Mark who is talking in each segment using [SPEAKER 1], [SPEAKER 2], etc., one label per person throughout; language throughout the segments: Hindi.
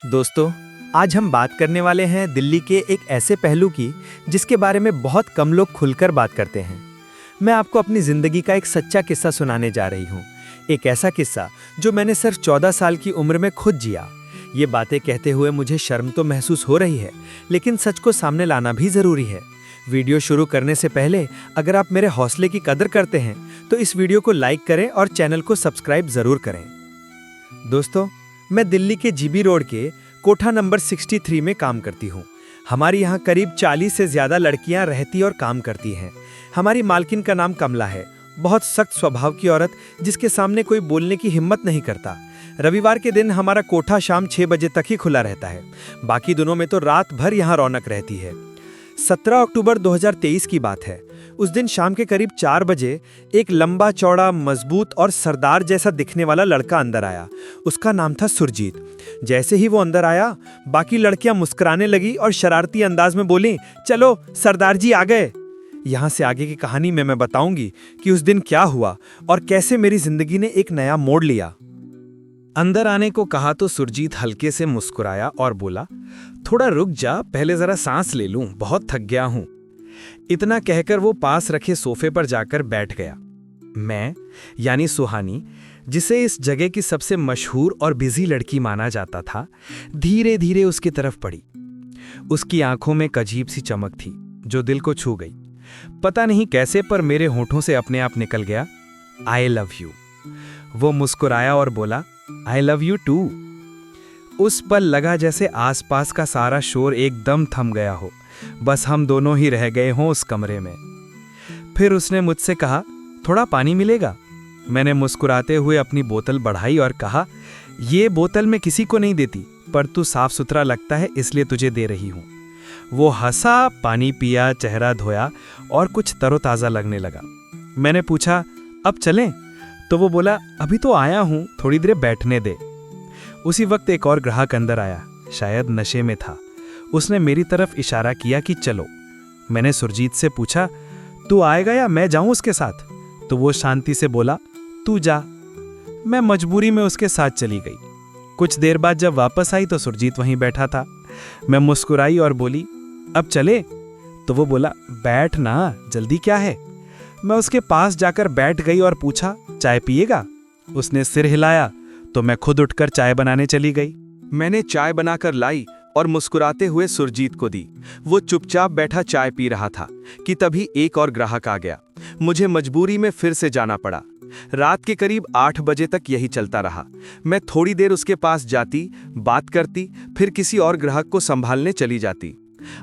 [SPEAKER 1] दोस्तों, आज हम बात करने वाले हैं दिल्ली के एक ऐसे पहलू की जिसके बारे में बहुत कम लोग खुलकर बात करते हैं। मैं आपको अपनी ज़िंदगी का एक सच्चा किस्सा सुनाने जा रही हूँ। एक ऐसा किस्सा जो मैंने सिर्फ 14 साल की उम्र में खुद जिया। ये बातें कहते हुए मुझे शर्म तो महसूस हो रही है, लेकिन सच को सामने लाना भी ज़रूरी है। वीडियो शुरू करने से पहले अगर आप मेरे हौसले की कदर करते हैं तो इस वीडियो को लाइक करें और चैनल को सब्सक्राइब ज़रूर करें। दोस्तों, मैं दिल्ली के जीबी रोड के कोठा नंबर 63 में काम करती हूँ। हमारी यहाँ करीब 40 से ज़्यादा लड़कियाँ रहती और काम करती हैं। हमारी मालकिन का नाम कमला है, बहुत सख्त स्वभाव की औरत जिसके सामने कोई बोलने की हिम्मत नहीं करता। रविवार के दिन हमारा कोठा शाम 6 बजे तक ही खुला रहता है, बाकी दिनों में तो रात भर यहाँ रौनक रहती है। 17 अक्टूबर 2023 की बात है। उस दिन शाम के करीब 4 बजे एक लंबा चौड़ा मजबूत और सरदार जैसा दिखने वाला लड़का अंदर आया। उसका नाम था सुरजीत। जैसे ही वो अंदर आया, बाकी लड़कियां मुस्कुराने लगी और शरारती अंदाज में बोली, चलो सरदार जी आ गए। यहाँ से आगे की कहानी में मैं बताऊंगी कि उस दिन क्या हुआ और कैसे मेरी जिंदगी ने एक नया मोड़ लिया।
[SPEAKER 2] अंदर आने को कहा तो सुरजीत हल्के से मुस्कुराया और बोला, थोड़ा रुक जा, पहले जरा सांस ले लूं, बहुत थक गया हूं। इतना कहकर वो पास रखे सोफे पर जाकर बैठ गया। मैं यानी सुहानी, जिसे इस जगह की सबसे मशहूर और बिजी लड़की माना जाता था, धीरे धीरे उसकी तरफ बढ़ी। उसकी आंखों में एक अजीब सी चमक थी जो दिल को छू गई। पता नहीं कैसे, पर मेरे होठों से अपने आप निकल गया, आई लव यू। वो मुस्कुराया और बोला, आई लव यू टू। उस पल लगा जैसे आसपास का सारा शोर एकदम थम गया हो, बस हम दोनों ही रह गए हों उस कमरे में। फिर उसने मुझसे कहा, थोड़ा पानी मिलेगा? मैंने मुस्कुराते हुए अपनी बोतल बढ़ाई और कहा, ये बोतल मैं किसी को नहीं देती, पर तू साफ सुथरा लगता है इसलिए तुझे दे रही हूँ। वो हंसा, पानी पिया, चेहरा धोया और कुछ तरोताज़ा लगने लगा। मैंने पूछा, अब चलें? तो वो बोला, अभी तो आया हूँ, थोड़ी देर बैठने दे। उसी वक्त एक और ग्राहक अंदर आया, शायद नशे में था। उसने मेरी तरफ इशारा किया कि चलो। मैंने सुरजीत से पूछा, तू आएगा या मैं जाऊं उसके साथ? तो वो शांति से बोला, तू जा। मैं मजबूरी में उसके साथ चली गई। कुछ देर बाद जब वापस आई तो सुरजीत वहीं बैठा था। मैं मुस्कुराई और बोली, अब चले? तो वो बोला, बैठ ना, जल्दी क्या है? मैं उसके पास जाकर बैठ गई और पूछा, चाय पिएगा? उसने सिर हिलाया तो मैं खुद उठकर चाय बनाने चली गई।
[SPEAKER 1] मैंने चाय बनाकर लाई और मुस्कुराते हुए सुरजीत को दी। वो चुपचाप बैठा चाय पी रहा था कि तभी एक और ग्राहक आ गया। मुझे मजबूरी में फिर से जाना पड़ा। रात के करीब 8 बजे तक यही चलता रहा। मैं थोड़ी देर उसके पास जाती, बात करती, फिर किसी और ग्राहक को संभालने चली जाती।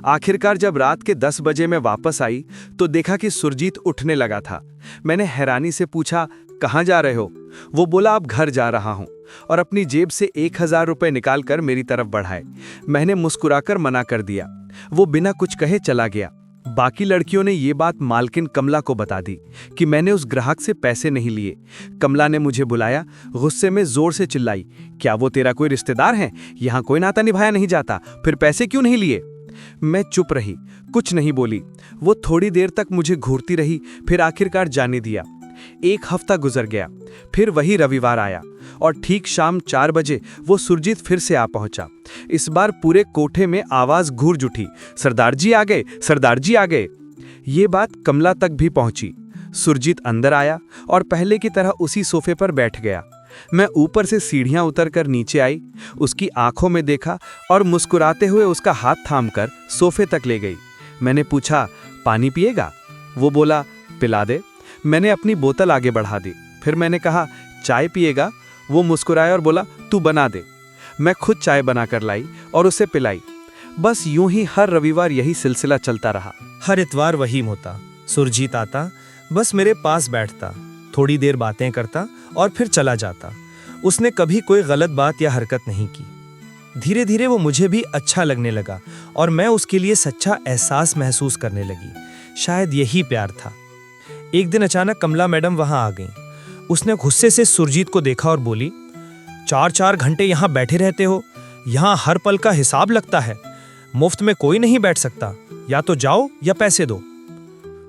[SPEAKER 1] आखिरकार जब रात के 10 बजे मैं वापस आई तो देखा कि सुरजीत उठने लगा था। मैंने हैरानी से पूछा, कहाँ जा रहे हो? वो बोला, अब घर जा रहा हूँ, और अपनी जेब से 1000 रुपये निकालकर मेरी तरफ बढ़ाए। मैंने मुस्कुराकर मना कर दिया। वो बिना कुछ कहे चला गया। बाकी लड़कियों ने ये बात मालकिन कमला को बता दी कि मैंने उस ग्राहक से पैसे नहीं लिए। कमला ने मुझे बुलाया, गुस्से में जोर से चिल्लाई, क्या वो तेरा कोई रिश्तेदार है? यहाँ कोई नाता निभाया नहीं जाता, फिर पैसे क्यों नहीं लिए? मैं चुप रही, कुछ नहीं बोली। वो थोड़ी देर तक मुझे घूरती रही, फिर आखिरकार जाने दिया। 1 हफ्ता गुजर गया। फिर वही रविवार आया और ठीक शाम 4 बजे वो सुरजीत फिर से आ पहुंचा। इस बार पूरे कोठे में आवाज गूंज उठी, सरदार जी आ गए, सरदार जी आ गए। ये बात कमला तक भी पहुंची। सुरजीत अंदर आया और पहले की तरह उसी सोफे पर बैठ गया। मैं ऊपर से सीढ़ियां उतरकर नीचे आई, उसकी आंखों में देखा और मुस्कुराते हुए उसका हाथ थामकर सोफे तक ले गई। मैंने पूछा, पानी पिएगा? वो बोला, पिला दे। मैंने अपनी बोतल आगे बढ़ा दी। फिर मैंने कहा, चाय पिएगा? वो मुस्कुराया और बोला, तू बना दे। मैं खुद चाय बनाकर लाई और उसे पिलाई। बस यूं ही हर रविवार यही सिलसिला चलता रहा।
[SPEAKER 3] हर इतवार वही होता। सुरजीत आता, बस मेरे पास बैठता, थोड़ी देर बातें करता और फिर चला जाता। उसने कभी कोई गलत बात या हरकत नहीं की। धीरे धीरे वो मुझे भी अच्छा लगने लगा और मैं उसके लिए सच्चा एहसास महसूस करने लगी। शायद यही प्यार था। एक दिन अचानक कमला मैडम वहां आ गईं। उसने गुस्से से सुरजीत को देखा और बोली, 4-4 घंटे यहाँ बैठे रहते हो, यहाँ हर पल का हिसाब लगता है, मुफ्त में कोई नहीं बैठ सकता, या तो जाओ या पैसे दो।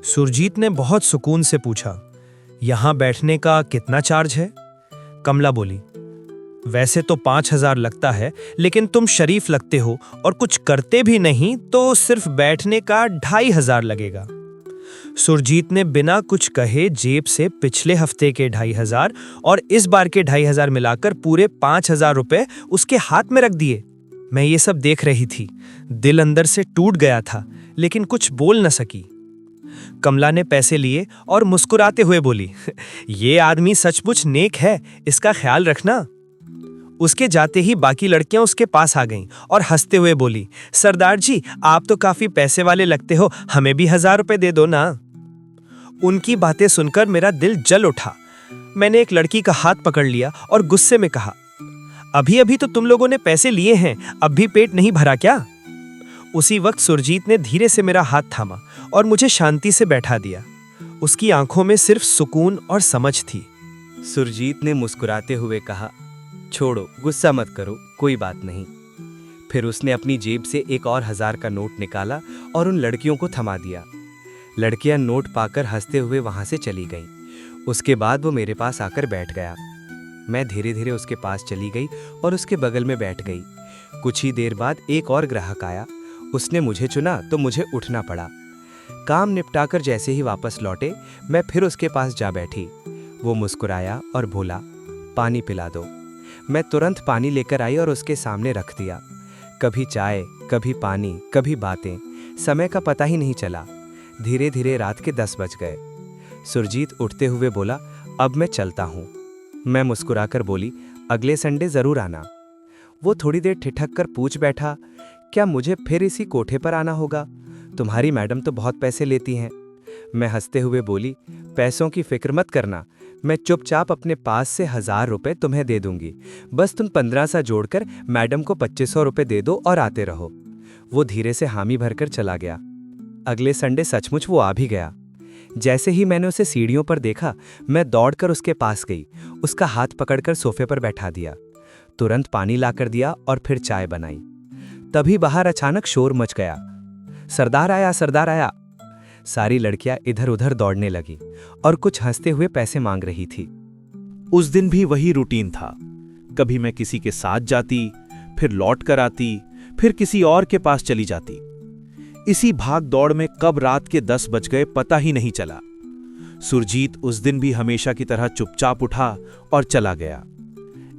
[SPEAKER 3] सुरजीत ने बहुत सुकून से पूछा, यहाँ बैठने का कितना चार्ज है? कमला बोली, वैसे तो 5,000 लगता है, लेकिन तुम शरीफ लगते हो और कुछ करते भी नहीं तो सिर्फ बैठने का 2,500 लगेगा। सुरजीत ने बिना कुछ कहे जेब से पिछले हफ्ते के 2,500 और इस बार के 2,500 मिलाकर पूरे 5,000 रुपए उसके हाथ में रख दिए। मैं ये सब देख रही थी, दिल अंदर से टूट गया था, लेकिन कुछ बोल न सकी। कमला ने पैसे लिए और मुस्कुराते हुए बोली, ये आदमी सचमुच नेक है, इसका ख्याल रखना। उसके जाते ही बाकी लड़कियां उसके पास आ गईं और हंसते हुए बोली, सरदार जी आप तो काफी पैसे वाले लगते हो, हमें भी 1,000 रुपए दे दो ना। उनकी बातें सुनकर मेरा दिल जल उठा। मैंने एक लड़की का हाथ पकड़ लिया और गुस्से में कहा, अभी अभी तो तुम लोगों ने पैसे लिए हैं, अब भी पेट नहीं भरा क्या? उसी वक्त सुरजीत ने धीरे से मेरा हाथ थामा और मुझे शांति से बैठा दिया। उसकी आंखों में सिर्फ सुकून और समझ थी।
[SPEAKER 4] सुरजीत ने मुस्कुराते हुए कहा, छोड़ो, गुस्सा मत करो, कोई बात नहीं। फिर उसने अपनी जेब से एक और 1,000 का नोट निकाला और उन लड़कियों को थमा दिया। लड़कियां नोट पाकर हंसते हुए वहां से चली गईं। उसके बाद वो मेरे पास आकर बैठ गया। मैं धीरे धीरे उसके पास चली गई और उसके बगल में बैठ गई। कुछ ही देर बाद एक और ग्राहक आया। उसने मुझे चुना तो मुझे उठना पड़ा। काम निपटाकर जैसे ही वापस लौटे, मैं फिर उसके पास जा बैठी। वो मुस्कुराया और बोला, पानी पिला दो। मैं तुरंत पानी लेकर आई और उसके सामने रख दिया। कभी चाय, कभी पानी, कभी बातें, समय का पता ही नहीं चला। धीरे धीरे रात के 10 बज गए। सुरजीत उठते हुए बोला, अब मैं चलता हूँ। मैं मुस्कुराकर बोली, अगले संडे ज़रूर आना। वो थोड़ी देर ठिठक कर पूछ बैठा, क्या मुझे फिर इसी कोठे पर आना होगा? तुम्हारी मैडम तो बहुत पैसे लेती हैं। मैं हंसते हुए बोली, पैसों की फिक्र मत करना, मैं चुपचाप अपने पास से 1,000 रुपये तुम्हें दे दूंगी। बस तुम 1500 जोड़कर मैडम को 2,500 रुपये दे दो और आते रहो। वो धीरे से हामी भरकर चला गया। अगले संडे सचमुच वो आ भी गया। जैसे ही मैंने उसे सीढ़ियों पर देखा, मैं दौड़कर उसके पास गई, उसका हाथ पकड़कर सोफे पर बैठा दिया, तुरंत पानी लाकर दिया और फिर चाय बनाई। तभी बाहर अचानक शोर मच गया, सरदार आया, सरदार आया। सारी लड़कियां इधर उधर दौड़ने लगी और कुछ हंसते हुए पैसे मांग रही थी।
[SPEAKER 5] उस दिन भी वही रूटीन था। कभी मैं किसी के साथ जाती, फिर लौट कर आती, फिर किसी और के पास चली जाती। इसी भाग दौड़ में कब रात के 10 बज गए पता ही नहीं चला। सुरजीत उस दिन भी हमेशा की तरह चुपचाप उठा और चला गया।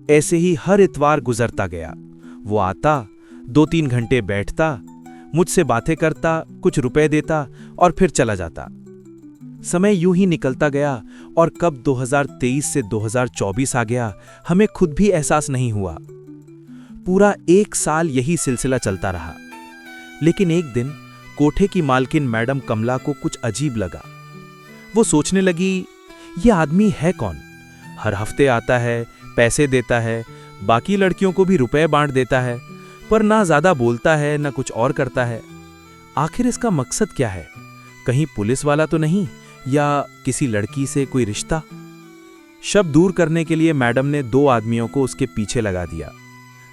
[SPEAKER 5] ऐसे ही हर इतवार गुजरता गया। वो आता, 2-3 घंटे बैठता, मुझसे बातें करता, कुछ रुपए देता और फिर चला जाता। समय यूं ही निकलता गया और कब 2023 से 2024 आ गया, हमें खुद भी एहसास नहीं हुआ। पूरा 1 साल यही सिलसिला चलता रहा। लेकिन एक दिन कोठे की मालकिन मैडम कमला को कुछ अजीब लगा। वो सोचने लगी, ये आदमी है कौन? हर हफ्ते आता है, पैसे देता है, बाकी लड़कियों को भी रुपए बांट देता है, पर ना ज्यादा बोलता है ना कुछ और करता है। आखिर इसका मकसद क्या है? कहीं पुलिस वाला तो नहीं, या किसी लड़की से कोई रिश्ता? शब दूर करने के लिए मैडम ने 2 आदमियों को उसके पीछे लगा दिया।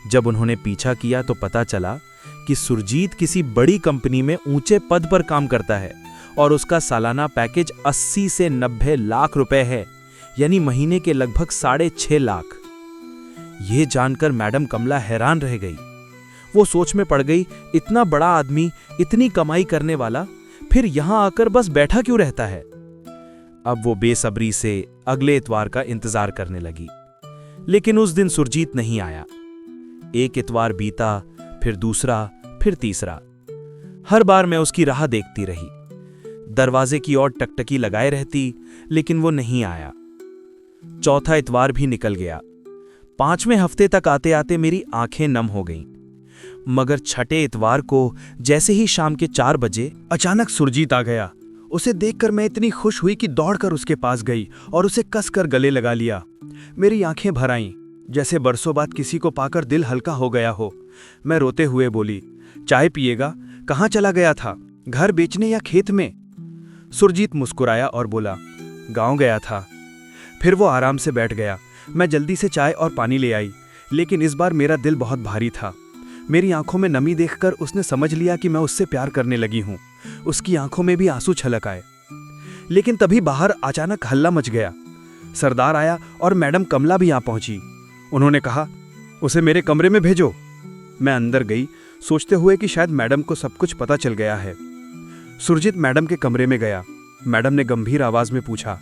[SPEAKER 5] जब उन्होंने पीछा किया तो पता चला कि सुरजीत किसी बड़ी कंपनी में ऊंचे पद पर काम करता है और उसका सालाना पैकेज 80 से 90 लाख रुपए है, यानी महीने के लगभग 6.5 लाख। यह जानकर मैडम कमला हैरान रह गई। वो सोच में पड़ गई, इतना बड़ा आदमी, इतनी कमाई करने वाला, फिर यहां आकर बस बैठा क्यों रहता है? अब वो बेसब्री से अगले इतवार का इंतजार करने लगी। लेकिन उस दिन सुरजीत नहीं आया। एक इतवार बीता, फिर दूसरा, फिर तीसरा। हर बार मैं उसकी राह देखती रही। दरवाजे की ओर टकटकी लगाए रहती, लेकिन वो नहीं आया। चौथा इतवार भी निकल गया। 5वें हफ्ते तक आते आते मेरी आंखें नम हो गईं। मगर छठे इतवार को जैसे ही शाम के 4 बजे
[SPEAKER 3] अचानक सुरजीत आ गया। उसे देखकर मैं इतनी खुश हुई कि दौड़कर उसके पास गई और उसे कसकर गले लगा लिया। मेरी आंखें भर आईं, जैसे बरसों बाद किसी को पाकर दिल हल्का हो गया हो। मैं रोते हुए बोली, चाय पिएगा? कहाँ चला गया था, घर बेचने या खेत में? सुरजीत मुस्कुराया और बोला, गांव गया था। फिर वो आराम से बैठ गया। मैं जल्दी से चाय और पानी ले आई, लेकिन इस बार मेरा दिल बहुत भारी था। मेरी आंखों में नमी देखकर उसने समझ लिया कि मैं उससे प्यार करने लगी हूं। उसकी आंखों में भी आंसू छलक आए। लेकिन तभी बाहर अचानक हल्ला मच गया। सरदार आया और मैडम कमला भी यहां पहुंची। उन्होंने कहा,
[SPEAKER 1] उसे मेरे कमरे में भेजो। मैं अंदर गई, सोचते हुए कि शायद मैडम को सब कुछ पता चल गया है। सुरजीत मैडम के कमरे में गया। मैडम ने गंभीर आवाज में पूछा,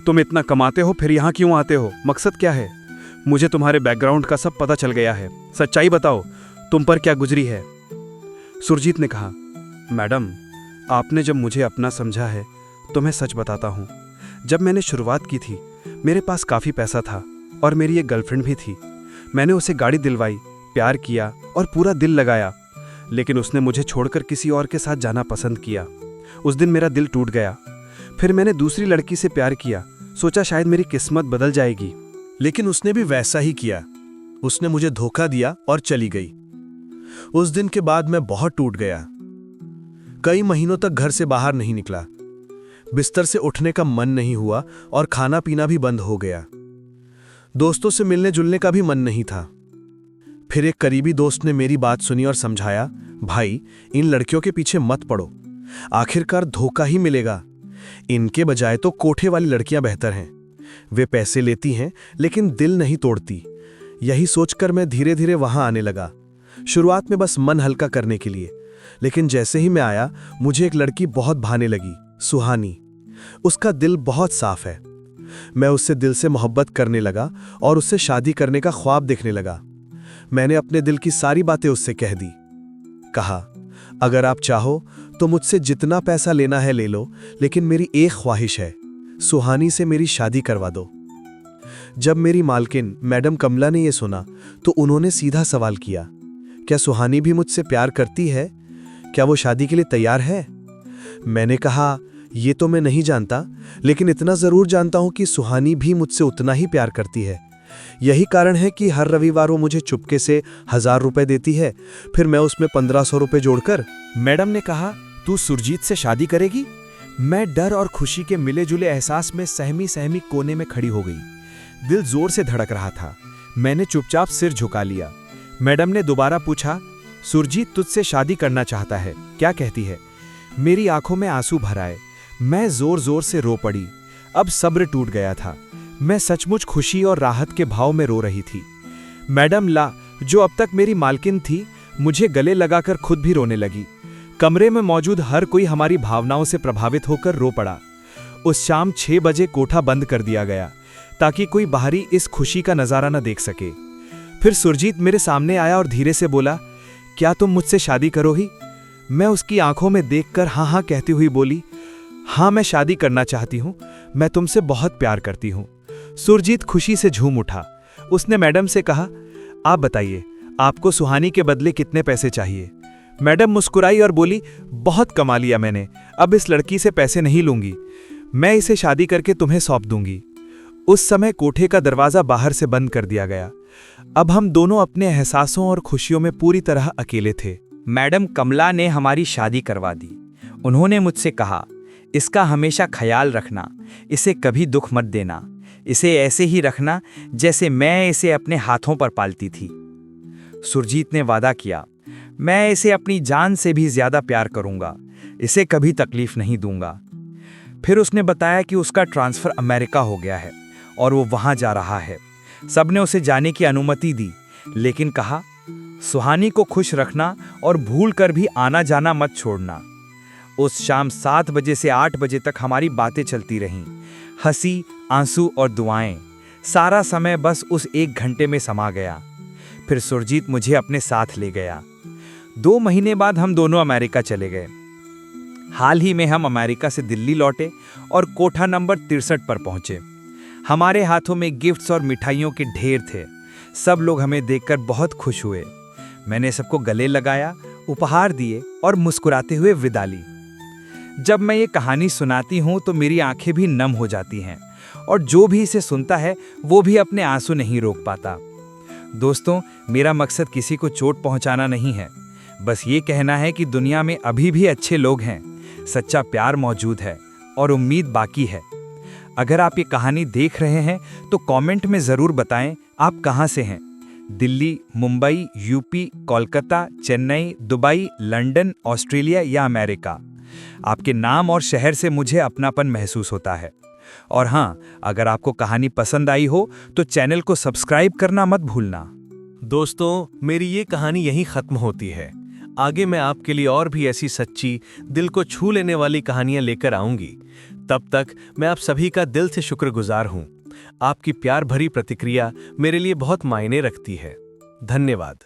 [SPEAKER 1] तुम इतना कमाते हो फिर यहाँ क्यों आते हो, मकसद क्या है? मुझे तुम्हारे बैकग्राउंड का सब पता चल गया है, सच्चाई बताओ, तुम पर क्या गुजरी है? सुरजीत ने कहा, मैडम आपने जब मुझे अपना समझा है तो मैं सच बताता हूँ। जब मैंने शुरुआत की थी मेरे पास काफ़ी पैसा था और मेरी एक गर्लफ्रेंड भी थी। मैंने उसे गाड़ी दिलवाई, प्यार किया और पूरा दिल लगाया, लेकिन उसने मुझे छोड़कर किसी और के साथ जाना पसंद किया। उस दिन मेरा दिल टूट गया। फिर मैंने दूसरी लड़की से प्यार किया, सोचा शायद मेरी किस्मत बदल जाएगी।
[SPEAKER 3] लेकिन उसने भी वैसा ही किया। उसने मुझे धोखा दिया और चली गई। उस दिन के बाद मैं बहुत टूट गया। कई महीनों तक घर से बाहर नहीं निकला। बिस्तर से उठने का मन नहीं हुआ और खाना पीना भी बंद हो गया। दोस्तों से मिलने जुलने का भी मन नहीं था। फिर एक करीबी दोस्त ने मेरी बात सुनी और समझाया, भाई इन लड़कियों के पीछे मत पड़ो, आखिरकार धोखा ही मिलेगा। इनके बजाय तो कोठे वाली लड़कियां बेहतर हैं। वे पैसे लेती हैं लेकिन दिल नहीं तोड़ती। यही सोचकर मैं धीरे धीरे वहां आने लगा। शुरुआत में बस मन हल्का करने के लिए, लेकिन जैसे ही मैं आया मुझे एक लड़की बहुत भाने लगी, सुहानी। उसका दिल बहुत साफ है। मैं उससे दिल से मोहब्बत करने लगा और उससे शादी करने का ख्वाब देखने लगा। मैंने अपने दिल की सारी बातें उससे कह दी। कहा, अगर आप चाहो तो मुझसे जितना पैसा लेना है ले लो, लेकिन मेरी एक ख्वाहिश है, सुहानी से मेरी शादी करवा दो। जब मेरी मालकिन मैडम कमला ने यह सुना तो उन्होंने सीधा सवाल किया, क्या सुहानी भी मुझसे प्यार करती है? क्या वो शादी के लिए तैयार है? मैंने कहा, ये तो मैं नहीं जानता, लेकिन इतना जरूर जानता हूं कि सुहानी भी मुझसे उतना ही प्यार करती है। यही कारण है कि हर रविवार वो मुझे चुपके से 1000 रुपए देती है, फिर मैं उसमें 1500 रुपए जोड़कर।
[SPEAKER 2] मैडम ने कहा, तू सुरजीत से शादी करेगी? मैं डर और खुशी के मिले जुले एहसास में सहमी सहमी कोने में खड़ी हो गई। दिल जोर से धड़क रहा था। मैंने चुपचाप सिर झुका लिया। मैडम ने दोबारा पूछा, सुरजीत तुझसे शादी करना चाहता है, क्या कहती है? मेरी आंखों में आंसू भर आए। मैं जोर जोर से रो पड़ी। अब सब्र टूट गया था। मैं सचमुच खुशी और राहत के भाव में रो रही थी। मैडम ला, जो अब तक मेरी मालकिन थी, मुझे गले लगाकर खुद भी रोने लगी। कमरे में मौजूद हर कोई हमारी भावनाओं से प्रभावित होकर रो पड़ा। उस शाम 6 बजे कोठा बंद कर दिया गया ताकि कोई बाहरी इस खुशी का नजारा न देख सके। फिर सुरजीत मेरे सामने आया और धीरे से बोला, क्या तुम मुझसे शादी करोगी? मैं उसकी आंखों में देखकर हाँ हाँ कहती हुई बोली, हाँ मैं शादी करना चाहती हूँ, मैं तुमसे बहुत प्यार करती हूँ। सुरजीत खुशी से झूम उठा। उसने मैडम से कहा, आप बताइए, आपको सुहानी के बदले कितने पैसे चाहिए? मैडम मुस्कुराई और बोली, बहुत कमा लिया मैंने, अब इस लड़की से पैसे नहीं लूंगी, मैं इसे शादी करके तुम्हें सौंप दूंगी। उस समय कोठे का दरवाजा बाहर से बंद कर दिया गया। अब हम दोनों अपने एहसासों और खुशियों में पूरी तरह अकेले थे।
[SPEAKER 4] मैडम कमला ने हमारी शादी करवा दी। उन्होंने मुझसे कहा, इसका हमेशा ख्याल रखना, इसे कभी दुख मत देना, इसे ऐसे ही रखना जैसे मैं इसे अपने हाथों पर पालती थी। सुरजीत ने वादा किया, मैं इसे अपनी जान से भी ज्यादा प्यार करूंगा, इसे कभी तकलीफ नहीं दूंगा। फिर उसने बताया कि उसका ट्रांसफर अमेरिका हो गया है और वो वहां जा रहा है। सबने उसे जाने की अनुमति दी, लेकिन कहा, सुहानी को खुश रखना और भूल कर भी आना जाना मत छोड़ना। उस शाम 7 बजे से 8 बजे तक हमारी बातें चलती रहीं, हंसी, आंसू और दुआएं। सारा समय बस उस 1 घंटे में समा गया। फिर सुरजीत मुझे अपने साथ ले गया। 2 महीने बाद हम दोनों अमेरिका चले गए। हाल ही में हम अमेरिका से दिल्ली लौटे और कोठा नंबर 63 पर पहुंचे। हमारे हाथों में गिफ्ट्स और मिठाइयों के ढेर थे। सब लोग हमें देखकर बहुत खुश हुए। मैंने सबको गले लगाया, उपहार दिए और मुस्कुराते हुए विदा ली। जब मैं ये कहानी सुनाती हूँ तो मेरी आंखें भी नम हो जाती हैं और जो भी इसे सुनता है वो भी अपने आंसू नहीं रोक पाता। दोस्तों, मेरा मकसद किसी को चोट पहुंचाना नहीं है, बस ये कहना है कि दुनिया में अभी भी अच्छे लोग हैं, सच्चा प्यार मौजूद है और उम्मीद बाकी है। अगर आप ये कहानी देख रहे हैं तो कमेंट में ज़रूर बताएं आप कहाँ से हैं। Delhi, Mumbai, UP, Kolkata, Chennai, Dubai, London, Australia या अमेरिका। आपके नाम और शहर से मुझे अपनापन महसूस होता है। और हाँ, अगर आपको कहानी पसंद आई हो तो चैनल को सब्सक्राइब करना मत भूलना।
[SPEAKER 3] दोस्तों, मेरी ये कहानी यहीं खत्म होती है। आगे मैं आपके लिए और भी ऐसी सच्ची, दिल को छू लेने वाली कहानियां लेकर आऊंगी। तब तक मैं आप सभी का दिल से शुक्रगुजार हूं। आपकी प्यार भरी प्रतिक्रिया मेरे लिए बहुत मायने रखती है। धन्यवाद।